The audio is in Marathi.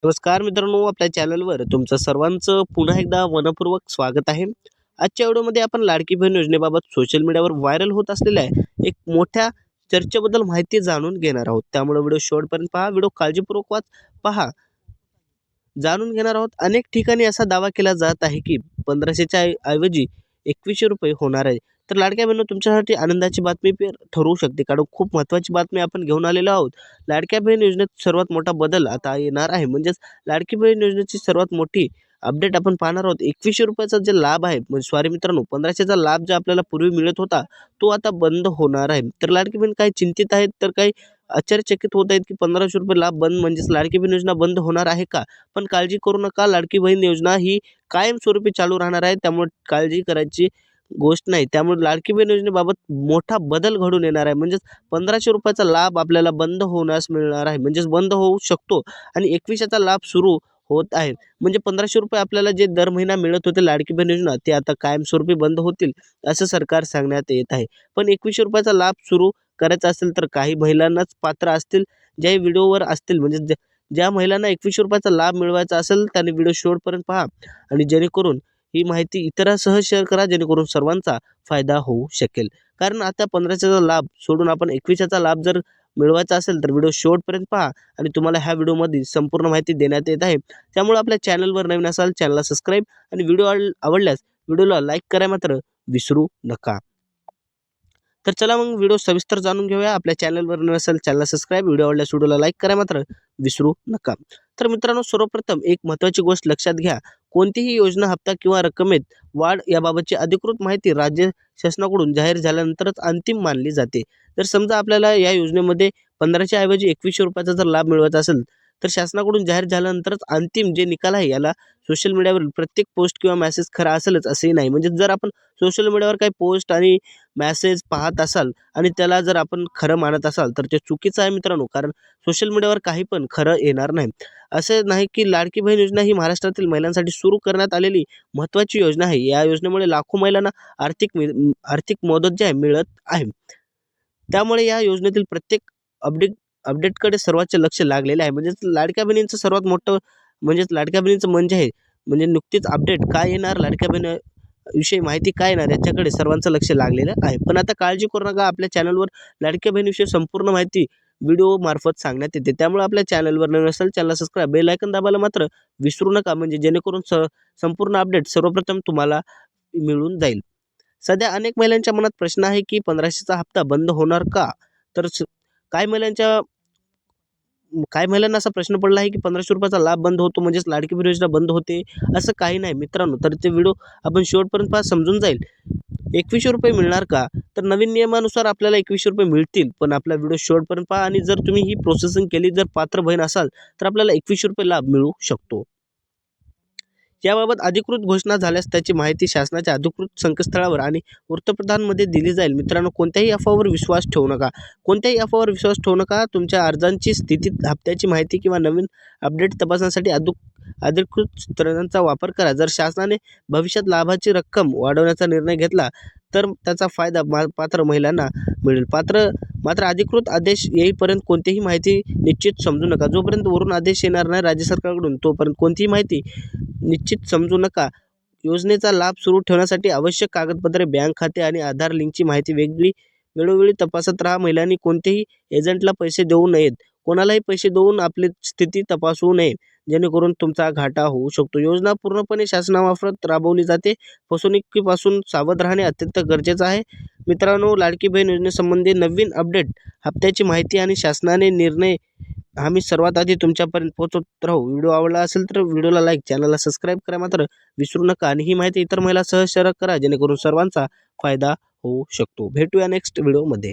नमस्कार मित्रांनो, आपल्या चॅनलवर तुमचं सर्वांचं पुन्हा एकदा मनपूर्वक स्वागत आहे. आजच्या व्हिडिओमध्ये आपण लाडकी बहीण योजनेबाबत सोशल मीडियावर व्हायरल होत असलेल्या एक मोठ्या चर्चेबद्दल माहिती जाणून घेणार आहोत. त्यामुळे व्हिडिओ शेवटपर्यंत पहा, व्हिडिओ काळजीपूर्वक पहा. जाणून घेणार आहोत. अनेक ठिकाणी असा दावा केला जात आहे, की 1500च्या ऐवजी ₹2100 होणार आहे. तर लाडक्या बहिणींनो, तुमच्यासाठी आनंदाची बातमी ठरवू शकते, कारण खूप महत्त्वाची बातमी आपण घेऊन आलेलो आहोत. लाडक्या बहीण योजनेत सर्वात मोठा बदल आता येणार आहे. म्हणजेच लाडकी बहीण योजनेची सर्वात मोठी अपडेट आपण पाहणार आहोत. ₹2100चा जे लाभ आहे, म्हणजे सॉरी मित्रांनो, 1500चा लाभ जो आपल्याला पूर्वी मिळत होता, तो आता बंद होणार आहे. तर लाडकी बहीण काही चिंतित आहेत, तर काही आश्चर्यचकित होत आहेत, की ₹1500 लाभ बंद म्हणजेच लाडकी बहीण योजना बंद होणार आहे का? पण काळजी करू नका, लाडकी बहीण योजना ही कायमस्वरूपी चालू राहणार आहे. त्यामुळे काळजी करायची गोष्ट नाही. त्यामुळे लाडकी बहीण योजनेबाबत मोठा बदल घडून येणार आहे. म्हणजेच ₹1500चा लाभ आपल्याला बंद होण्यास मिळणार आहे. म्हणजेच बंद होऊ शकतो आणि 2100चा लाभ सुरू होत आहे. म्हणजे ₹1500 आपल्याला जे दर महिना मिळत होते लाडकी बहीण योजना, ते आता कायमस्वरूपी बंद होतील, असं सरकार सांगण्यात येत आहे. पण ₹2100चा लाभ सुरू करायचा असेल, तर काही महिलांनाच पात्र असतील, ज्या व्हिडिओवर असतील. म्हणजे ज्या महिलांना ₹2100चा लाभ मिळवायचा असेल, त्यांनी व्हिडिओ शेवटपर्यंत पहा आणि जेणेकरून ही माहिती इतरांसह शेअर करा, जेणेकरून सर्वांचा फायदा होऊ शकेल. कारण आता 1500चा लाभ सोडून आपण 2100चा लाभ जर मिळवायचा असेल, तर व्हिडिओ शेवटपर्यंत पहा आणि तुम्हाला ह्या व्हिडिओमध्ये संपूर्ण माहिती देण्यात येत आहे. त्यामुळे आपल्या चॅनलवर नवीन असाल, चॅनलला सबस्क्राईब आणि व्हिडिओ आवडल्यास व्हिडिओला लाईक करायला मात्र विसरू नका. तर चला मग व्हिडिओ सविस्तर जाणून घेऊया. आपल्या चॅनलवर नसेल, चॅनलला सबस्क्राईब, व्हिडिओ आवडल्यास व्हिडिओला लाईक करा मात्र विसरू नका. तर मित्रांनो, सर्वप्रथम एक महत्त्वाची गोष्ट लक्षात घ्या. कोणतीही योजना, हप्ता किंवा रकमेत वाढ याबाबतची अधिकृत माहिती राज्य शासनाकडून जाहीर झाल्यानंतरच अंतिम मानली जाते. जर समजा आपल्याला या योजनेमध्ये 1500 ऐवजी ₹2100 जर लाभ मिळवायचा असेल, तर शासनाकडून जाहीर झाल्यानंतरच अंतिम जे निकाल आहे, याला सोशल मीडियावरील प्रत्येक पोस्ट किंवा मेसेज खरा असेलच असंही नाही. म्हणजे जर आपण सोशल मीडियावर काही पोस्ट आणि मेसेज पाहत असाल आणि त्याला जर आपण खरं मानत असाल, तर ते चुकीचं आहे मित्रांनो. कारण सोशल मीडियावर काही पण खरं येणार नाही. असं नाही, की लाडकी बहीण योजना ही महाराष्ट्रातील महिलांसाठी सुरू करण्यात आलेली महत्त्वाची योजना आहे. या योजनेमुळे लाखो महिलांना आर्थिक मदत जी आहे मिळत आहे. त्यामुळे या योजनेतील प्रत्येक अपडेट अपडेटकडे सर्वांचे लक्ष लागलेले आहे. म्हणजेच लाडक्या बहिणींचं सर्वात मोठं, म्हणजेच लाडक्या बहिणीचं म्हणजे आहे, म्हणजे नुकतीच अपडेट काय येणार, लाडक्या बहिणी विषयी माहिती काय येणार, याच्याकडे सर्वांचं लक्ष लागलेलं आहे. पण आता काळजी करू नका, आपल्या चॅनलवर लाडक्या बहिणीविषयी संपूर्ण माहिती व्हिडिओ मार्फत सांगण्यात येते. त्यामुळे आपल्या चॅनलवर नवीन असेल, चॅनलला सबस्क्राईब, बेल आयकॉन दाबायला मात्र विसरू नका. म्हणजे जेणेकरून संपूर्ण अपडेट सर्वप्रथम तुम्हाला मिळून जाईल. सध्या अनेक महिलांच्या मनात प्रश्न आहे, की 1500चा हप्ता बंद होणार का? तर काही महिलांच्या काही महिलांना असा प्रश्न पडला आहे, की ₹1500चा लाभ बंद होतो म्हणजेच लाडकी बहीण योजना बंद होते. असं काही नाही मित्रांनो. तर ते व्हिडिओ आपण शेवटपर्यंत पहा, समजून जाईल. ₹2100 मिळणार का? तर नवीन नियमानुसार आपल्याला ₹2100 मिळतील. पण आपला व्हिडिओ शेवटपर्यंत पहा आणि जर तुम्ही ही प्रोसेसिंग केली, जर पात्र बहीण असाल, तर आपल्याला ₹2100 लाभ मिळू शकतो. याबाबत अधिकृत घोषणा झाल्यास त्याची माहिती शासनाच्या अधिकृत संकेतस्थळावर आणि वृत्तपत्रांमध्ये दिली जाईल. मित्रांनो, कोणत्याही अफवावर विश्वास ठेवू नका. कोणत्याही अफवावर विश्वास ठेवू नका. तुमच्या अर्जांची स्थिती, हप्त्याची माहिती किंवा नवीन अपडेट तपासण्यासाठी अधिकृत सूत्रांचा वापर करा. जर शासनाने भविष्यात लाभाची रक्कम वाढवण्याचा निर्णय घेतला, तर त्याचा फायदा पात्र महिलांना मिळेल. मात्र अधिकृत आदेश येईपर्यंत कोणतीही माहिती निश्चित समजू नका. जोपर्यंत वरून आदेश येणार नाही राज्य सरकारकडून, तोपर्यंत कोणतीही माहिती निश्चित समजू नका. योजनेचा लाभ सुरू ठेवण्यासाठी आवश्यक कागदपत्रे, बँक खाते आणि आधार लिंकची माहिती वेळोवेळी तपासत राहा. महिलांनी कोणत्याही एजंटला पैसे देऊ नयेत. कोणालाही पैसे देऊन आपली स्थिती तपासू नये, जेणेकरून तुमचा घाटा होऊ शकतो. योजना पूर्णपणे शासनामार्फत राबवली जाते. फसवणुकीपासून सावध राहणे अत्यंत गरजेचं आहे. मित्रांनो, लाडकी बहीण योजनेसंबंधी नवीन अपडेट, हप्त्याची माहिती आणि शासनाने निर्णय आम्ही सर्वात आधी तुमच्यापर्यंत पोहोचवत राहू. व्हिडिओ आवडला असेल तर व्हिडिओला लाईक, चॅनलला सबस्क्राईब करा मात्र विसरू नका आणि ही माहिती इतर महिलांसह शेअर करा, जेणेकरून सर्वांचा फायदा होऊ शकतो. भेटूया नेक्स्ट व्हिडिओमध्ये.